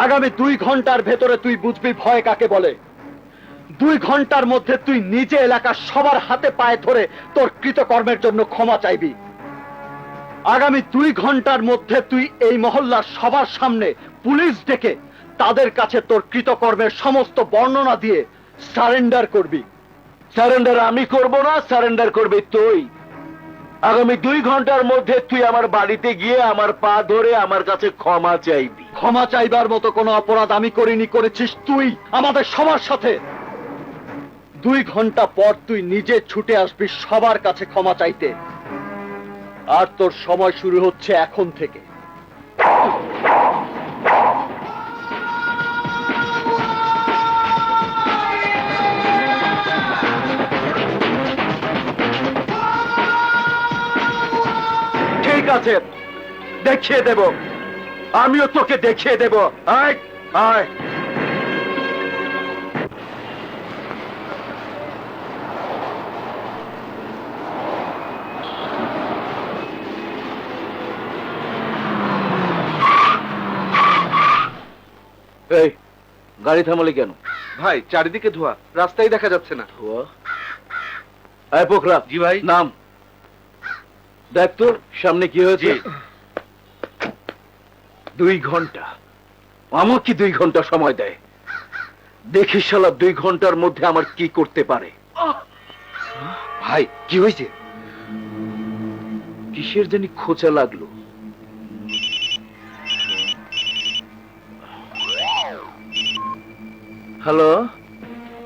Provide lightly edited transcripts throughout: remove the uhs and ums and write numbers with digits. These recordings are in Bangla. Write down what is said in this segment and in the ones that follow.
আগামী 2 ঘন্টার ভেতরে তুই বুঝবি ভয় কাকে বলে। 2 ঘন্টার মধ্যে তুই নিজে এলাকার সবার হাতে পায়ে ধরে তোর কৃতকর্মের জন্য ক্ষমা চাইবি। আগামী 2 ঘন্টার মধ্যে তুই এই মহল্লার সবার সামনে পুলিশ ডেকে তাদের কাছে তোর কৃতকর্মের সমস্ত বর্ণনা দিয়ে সারেন্ডার করবি। সারেন্ডার আমি করব না, সারেন্ডার করবি তুই। আগামী 2 ঘন্টার মধ্যে তুই আমার বাড়িতে গিয়ে আমার পা ধরে আমার কাছে ক্ষমা চাইবি। ক্ষমা চাইবার মতো কোনো অপরাধ আমি করিনি, করেছিস তুই আমাদের সবার সাথে। 2 ঘন্টা পর তুই নিজে ছুটে আসবি সবার কাছে ক্ষমা চাইতে। আর তোর সময় শুরু হচ্ছে এখন থেকে। ঠিক আছে, দেখিয়ে দেব, আমিও তোকে দেখিয়ে দেব। আয় আয়। এই গাড়ি থামালি কেন? ভাই চারিদিকে ধোয়া, রাস্তায় দেখা যাচ্ছে না। ধোয়া? আয় পোখরা। জি ভাই। নাম দেখ তো সামনে কি হয়েছে। 2 ঘন্টা? আমার কি 2 ঘন্টা সময় দেয়? দেখি শালা 2 ঘন্টার মধ্যে আমার কি করতে পারে। ভাই কি হয়েছে? কিসের জানি খোঁচা লাগলো। হ্যালো,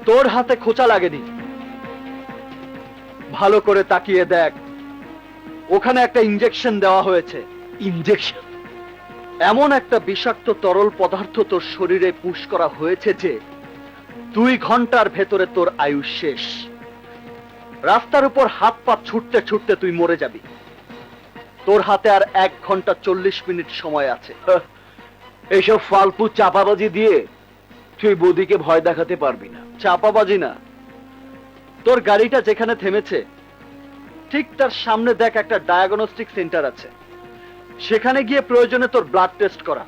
তোর হাতে খোঁচা লাগেনি। ভালো করে তাকিয়ে দেখ, ওখানে একটা ইনজেকশন দেওয়া হয়েছে। ইনজেকশন? এমন একটা বিষাক্ত তরল পদার্থ তোর শরীরে পুশ করা হয়েছে যে 2 ঘন্টার ভেতরে তোর আয়ু শেষ। রাস্তার উপর হাত পা ছুটতে ছুটতে তুই মরে যাবি। তোর হাতে আর 1 ঘন্টা 40 মিনিট সময় আছে। এইসব ফালতু চাপাবাজি দিয়ে তুই বৌদিকে ভয় দেখাতে পারবি না। চাপাবাজি না, তোর গাড়িটা যেখানে থেমেছে ঠিক তার সামনে দেখ একটা ডায়াগনস্টিক সেন্টার আছে। সেখানে গিয়ে প্রয়োজনে তোর ব্লাড টেস্ট করা,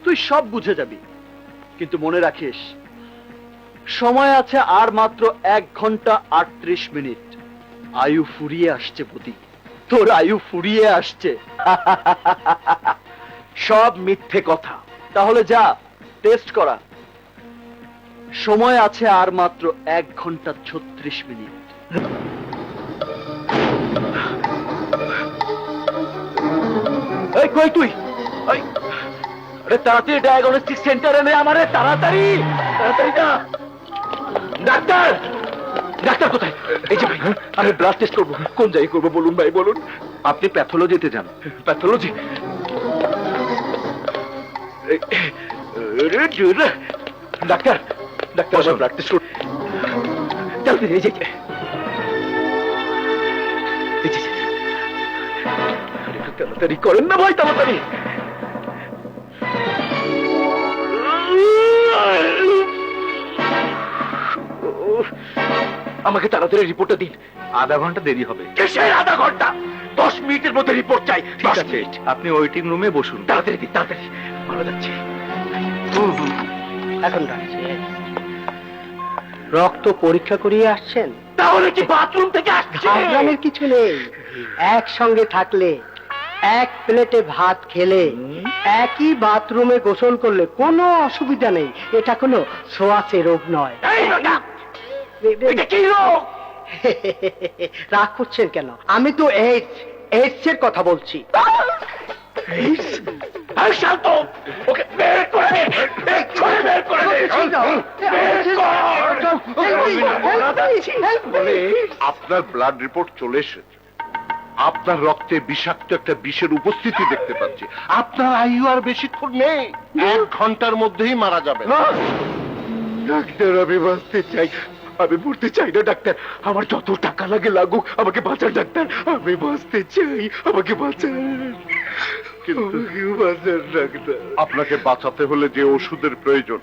তুই সব বুঝে যাবি। কিন্তু মনে রাখিস, সময় আছে আর মাত্র 1 ঘন্টা 38 মিনিট। আয়ু ফুরিয়ে আসছে বুদ্ধি, তোর আয়ু ফুরিয়ে আসছে। সব মিথ্যে কথা। তাহলে যা টেস্ট করা। সময় আছে আর মাত্র 1 ঘন্টা 36 মিনিট। এই কই তুই? এই আরে তাড়াতাড়ি ডায়াগনস্টিক সেন্টারে নে আমারে, তাড়াতাড়ি তাড়াতাড়ি না। ডাক্তার, ডাক্তার কোথায়? এই যে ভাই, আমি ব্লাড টেস্ট করবো। কোন জায়গায় করবো বলুন ভাই, বলুন। আপনি প্যাথোলজিতে যান। প্যাথোলজি? ডাক্তার, ডাক্তার আমার ব্লাড টেস্ট করুন। তাড়াতাড়ি এই যে তাড়াতাড়ি করেন না ভাই, তাড়াতাড়ি। আমাকে তাড়াতাড়ি রিপোর্টটা দিন। আধা ঘন্টা দেরি হবে। কিসের আধা ঘন্টা? 10 মিনিটের মধ্যে রিপোর্ট চাই। ঠিক আছে, আপনি ওয়েটিং রুমে বসুন। তাড়াতাড়ি দিন, তাড়াতাড়ি। ভালো যাচ্ছে এখন রক্ত পরীক্ষা করিয়ে আসছেন? তাহলে কি বাথরুম থেকে আসছে? ঘাবড়ানোর কিছু নেই। একসঙ্গে থাকলে, এক প্লেটে ভাত খেলে, একই বাথরুমে গোসল করলে কোনো অসুবিধা নেই। এটা কোনো ছোঁয়াচে রোগ নয়। এই বেটা, এটা কি রোগ? রাগ করছেন কেন? আমি তো এইডস এর কথা বলছি। এই শান্ত, ওকে বের করে দে, এক্ষুনি বের করে দে। বের কর। আপনার ব্লাড রিপোর্ট চলে এসেছে। আপনার রক্তে বিষাক্ত একটা বিষের উপস্থিতি দেখতে পাচ্ছি। আপনার আয়ু আর বেশিক্ষণ নেই, 1 ঘন্টার মধ্যেই মারা যাবে। ডাক্তার, আমি বাঁচতে চাই। আমি মরতে চাই না ডাক্তার। আমার যত টাকা লাগে লাগুক, আমাকে বাঁচান ডাক্তার। আমি বাঁচতে চাই, আমাকে বাঁচান। কিন্তু বাঁচান ডাক্তার। আপনাকে বাঁচাতে হলে যে ওষুধের প্রয়োজন,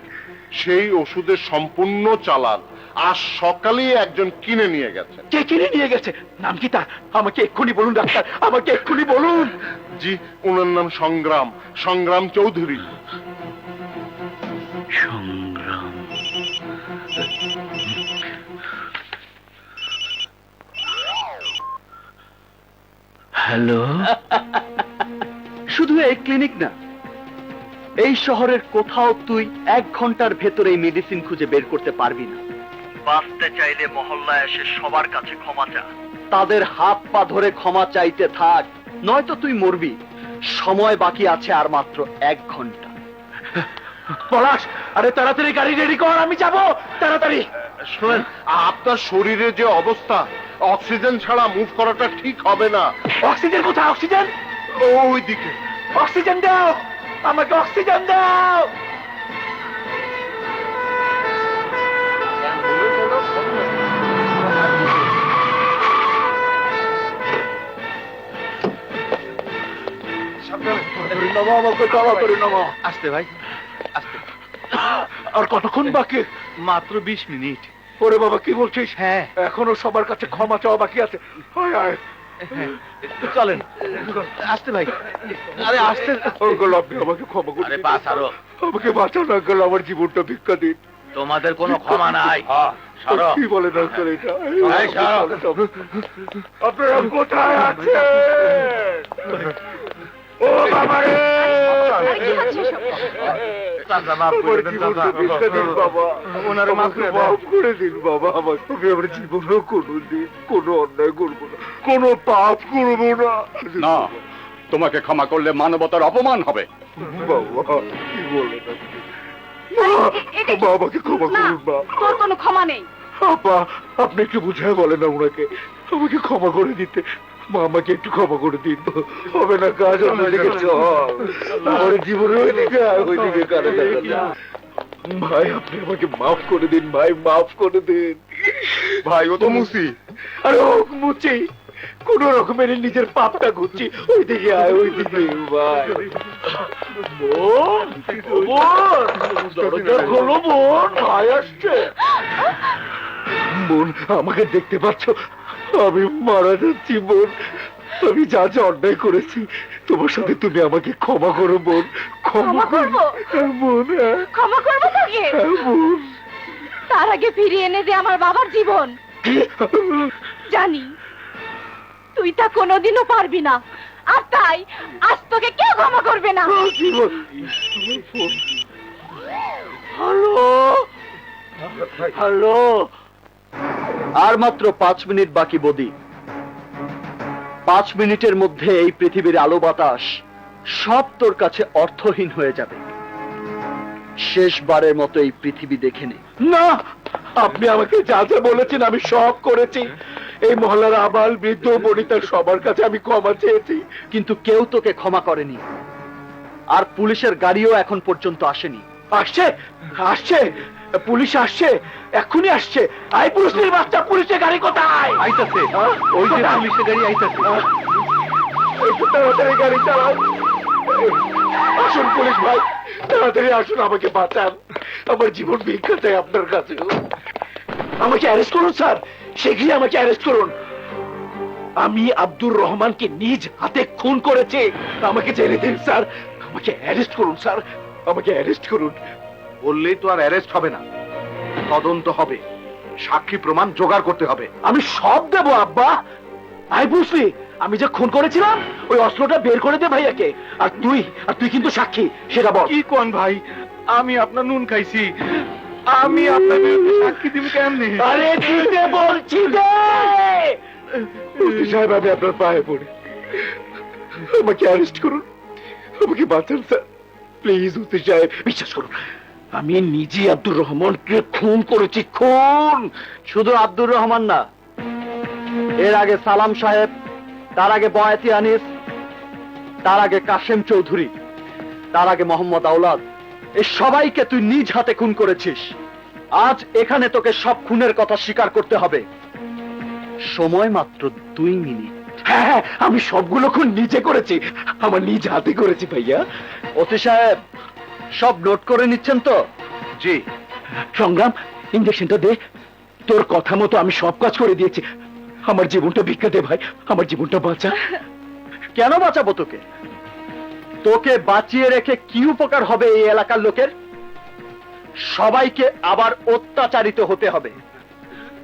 সেই ওষুধের সম্পূর্ণ চালান আজ সকালেই একজন কিনে নিয়ে গেছে। কে কিনে নিয়ে গেছে? নাম কি তার? আমাকে এক্ষুনি বলুন ডাক্তার, আমাকে এক্ষুনি বলুন। জি, ওনার নাম সংগ্রাম, সংগ্রাম চৌধুরী। সংগ্রাম। হ্যালো, শুধু এই ক্লিনিক না, এই শহরের কোথাও তুই 1 ঘন্টার ভেতরে এই মেডিসিন খুঁজে বের করতে পারবি না। বাঁচতে চাইলে মহল্লায় এসে সবার কাছে ক্ষমা চা, তাদের হাত পা ধরে ক্ষমা চাইতে থাক, নয়তো তুই মরবি। সময় বাকি আছে আর মাত্র 1 ঘন্টা। পলাশ, আরে তাড়াতাড়ি গাড়ি রেডি কর, আমি যাব তাড়াতাড়ি। শোনেন, আপনার শরীরে যে অবস্থা, অক্সিজেন ছাড়া মুভ করাটা ঠিক হবে না। অক্সিজেন কোথায়? অক্সিজেন, ওইদিকে। অক্সিজেন দাও, আমাকে অক্সিজেন দাও। আসতে ভাই, আসতে। আর কতক্ষণ বাকি? মাত্র 20 মিনিট। ওরে বাবা, কি বলছিস? হ্যাঁ, এখনো সবার কাছে ক্ষমা চাওয়া বাকি আছে। হায় হায়। চলেন। আসতে ভাই, আরে আসতে। আঙ্কেল, আপনি আমাকে ক্ষমা করুন। আরে বাস আরো। আমাকে বাঁচান আঙ্কেল, আমার জীবনটা ভিক্ষা দিন। তোমাদের কোনো ক্ষমা নাই। কি বলেন আঙ্কেল এটা? এই সরো। আপনারা কোথায় আছেন? ও বাবা রে! চাচা, মাফ আমার করে দেন জীবনটা চাচা। ভিক্ষা দিন বাবা। ওনারে মাফ করে দেন। মাফ করে দিন বাবা। আমি আমার জীবনে কোনোদিন কোনো অন্যায় করবো না, কোনো পাপ করবো না। না, তোমাকে ক্ষমা করলে মানবতার অপমান হবে। বাবা, কি বলেন আপনি? মা, আমাকে ক্ষমা করুন মা। তোর কোনো ক্ষমা নেই। আপা, আপনি একটু বুঝায় বলেন না ওনাকে, আমাকে ক্ষমা করে দিতে। মা, আমাকে একটু ক্ষমা করে দিন। হবে না কাজ, অন্যদিকে চল। আমার জীবনে ওইদিকে কারে দেখা যায়। ভাই, আপনি আমাকে মাফ করে দিন ভাই, মাফ করে দিন ভাই, ও তো মুসি। আরে ও মুচি, কোন রকমের নিজের পাপটা ঘুরছি। ওইদিকে আয়, ওইদিকে ভাই। বোন, বোন, দরজা খোলো বোন, ভাই আসছে। বোন, আমাকে দেখতে পাচ্ছ? আমি মারা যাচ্ছি বোন। আমি যা যা অন্যায় করেছি, তোমার সাথে তুমি আমাকে ক্ষমা করো বোন। ক্ষমা করবো? হ্যাঁ, বোন, হ্যাঁ, ক্ষমা করবো তোকে? হ্যাঁ, বোন। তার আগে ফিরিয়ে এনে দে আমার বাবার জীবন। জানি তুই তা কোনোদিনও পারবি না, আর তাই আজ তোকে কেউ ক্ষমা করবে না। জীবন। হ্যালো, হ্যালো, আর মাত্র 5 মিনিট বাকি বদি। 5 মিনিটের মধ্যে এই পৃথিবীর আলো বাতাস সব তোর কাছে অর্থহীন হয়ে যাবে। শেষবারের মতো এই পৃথিবী দেখে নে। না, আপনি আমাকে যা যা বলেছেন আমি সব করেছি। এই মহল্লার আবাল বৃদ্ধ বনিতা সবার কাছে আমি ক্ষমা চেয়েছি, কিন্তু কেউ তোকে ক্ষমা করেনি, আর পুলিশের গাড়িও এখন পর্যন্ত আসেনি। আসছে, আসছে, পুলিশ আসছে, এক্ষুনি আসছে। আই পুলিশের বাচ্চা, পুলিশের গাড়ি কোথায়? আইতাছে, ওই যে পুলিশের গাড়ি আইতাছে। একটু তাড়াতাড়ি গাড়ি চালান। আসুন পুলিশ ভাই, তাড়াতাড়ি আসুন, আমাকে বাঁচান। আমার জীবন ভিক্ষা চাই আপনার কাছে। আমাকে অ্যারেস্ট করুন স্যার, শীঘ্রই আমাকে অ্যারেস্ট করুন। আমি আব্দুর রহমানকে নিজ হাতে খুন করেছি। আমাকে ছেড়ে দিন স্যার, আমাকে অ্যারেস্ট করুন স্যার, আমাকে অ্যারেস্ট করুন। বললেই তো আর অ্যারেস্ট হবে না, তদন্ত হবে, সাক্ষী প্রমাণ জোগাড় করতে হবে। আমি সব দেবো আব্বা। আই বুঝলি, আমি যে খুন করেছিলাম ওই অস্ত্রটা বের করে দে ভাইয়াকে। আর তুই কিন্তু সাক্ষী, সেটা বল। কি কোন ভাই, আমি আপনার নুন খাইছি, আমি আপনার বিরুদ্ধে সাক্ষী দিব কেমনে? আরে দিতে বলছি দে। সাহেব, আমি আপনার পায়ে পড়ি, আমাকে অ্যারেস্ট করুন, আমাকে বাঁচান স্যার প্লিজ। উস্তি সাহেব, বিশ্বাস করুন, আমি নিজে আব্দুর রহমানকে খুন করেছি, খুন। শুধু আব্দুর রহমান না, এর আগে সালাম সাহেব, তার আগে বয়াতি আনিস, তার আগে কাশেম চৌধুরী, তার আগে মোহাম্মদ আওলাদ, এই সবাইকে তুই নিজ হাতে খুন করেছিস। আজ এখানে তোকে সব খুনের কথা স্বীকার করতে হবে। সময় মাত্র 2 মিনিট। হ্যাঁ হ্যাঁ, আমি সবগুলো খুন নিজে করেছি, আমার নিজ হাতে করেছি ভাইয়া। ওসি সাহেব, সব নোট করে নিচ্ছেন তো? জি। সংগ্রাম, ইঞ্জেকশনটা দে। তোর কথা মতো আমি সব কাজ করে দিয়েছি। আমার জীবনটা ভিক্ষা দে ভাই, আমার জীবনটা বাঁচা। কেন বাঁচাবো তোকে? তোকে বাঁচিয়ে রেখে কি উপকার হবে এই এলাকার লোকের? সবাইকে আবার অত্যাচারিত হতে হবে,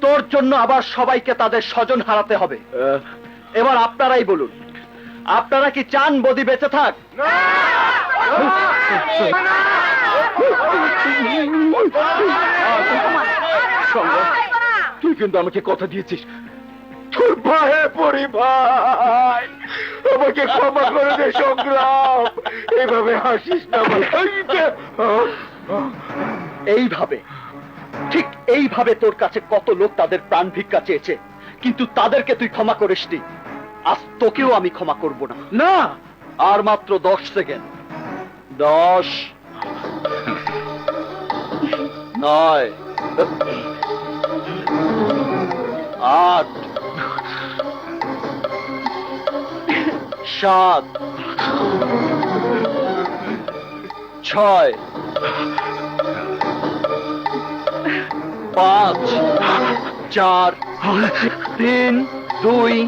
তোর জন্য আবার সবাইকে তাদের স্বজন হারাতে হবে। এবার আপনারাই বলুন, আপনারা কি চান বদি বেঁচে থাক? তুই কিন্তু আমাকে কথা দিয়েছিস, তোর ভাইয়ে পড়ি ভাই, আমাকে ক্ষমা করে দে সংগ্রাম, এইভাবে হাসিস না ভাই। এইভাবে, ঠিক এইভাবে তোর কাছে কত লোক তাদের প্রাণ ভিক্ষা চেয়েছে, কিন্তু তাদেরকে তুই ক্ষমা করিসনি। আজ তোকেও আমি ক্ষমা করব না। না, আর মাত্র 10 সেকেন্ড। 10, 9, 8, 7, 6, 5, 4, 3, 2, 1।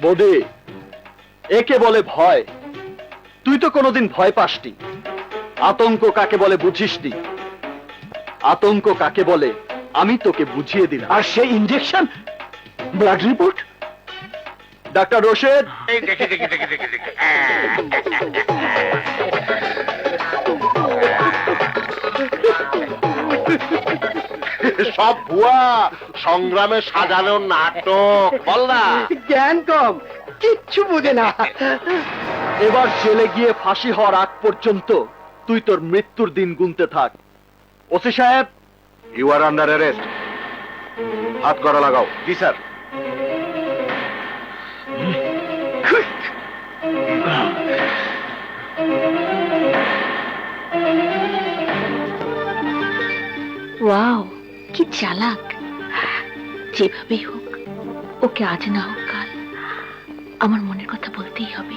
বৌদি, একে বলে ভয়। তুই তো কোনোদিন ভয় পাসনি। আতঙ্ক কাকে বলে বুঝিসনি। আতঙ্ক কাকে বলে আমি তোকে বুঝিয়ে দিলাম। আর সেই injection, blood report, doctor Rashed, সব ভুয়া, সংগ্রামে সাজানো নাটক। বল না। জ্ঞান কম, কিচ্ছু বোঝে না। এবার জেলে গিয়ে ফাঁসি হওয়ার আগ পর্যন্ত তুই তোর মৃত্যুর দিন গুনতে থাক। ওসি সাহেব, ইউ আর আন্ডার অ্যারেস্ট। হাত করা লাগাও। জি স্যার। ওয়াও, কি চালাক! যেভাবেই হোক ওকে আজ না হোক কাল আমার মনের কথা বলতেই হবে।